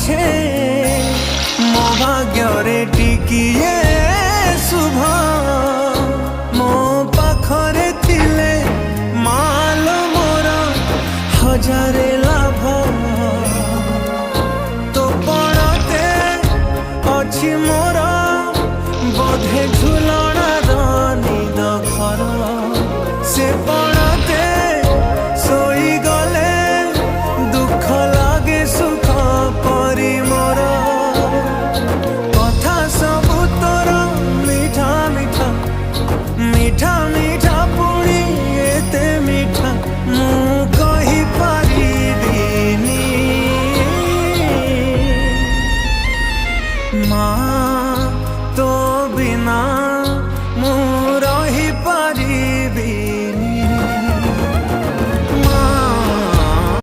ଅଛେ ମୋ ଭାଗ୍ୟରେ ଟିକିଏ ଶୁଭ ମୋ ପାଖରେ ଥିଲେ ମାଲ ମୋର ହଜାରେ ଲାଭ ତୋ ପଣତେ ଅଛି ମୋ